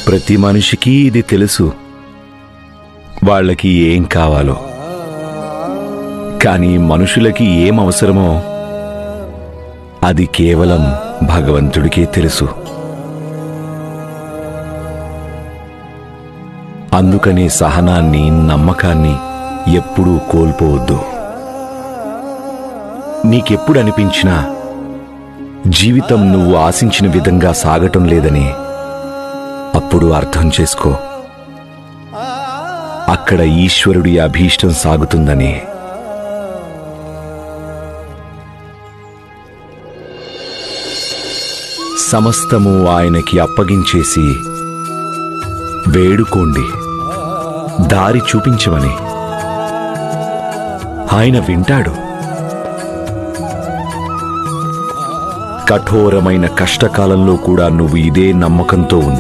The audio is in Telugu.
ప్రతి మనిషికి ఇది తెలుసు, వాళ్ళకి ఏం కావాలో. కానీ మనుషులకి ఏం అవసరమో అది కేవలం భగవంతుడికే తెలుసు. అందుకనే సహనాన్ని, నమ్మకాన్ని ఎప్పుడూ కోల్పోవద్దు. నీకెప్పుడు అనిపించినా జీవితం నువ్వు ఆశించిన విధంగా సాగటం లేదని అప్పుడు అర్థం చేసుకో, అక్కడ ఈశ్వరుడి అభీష్టం సాగుతుందని. సమస్తము ఆయనకి అప్పగించేసి వేడుకోండి, దారి చూపించమని. ఆయన వింటాడు. కఠోరమైన కష్టకాలంలో కూడా నువ్వు ఇదే నమ్మకంతో ఉండు.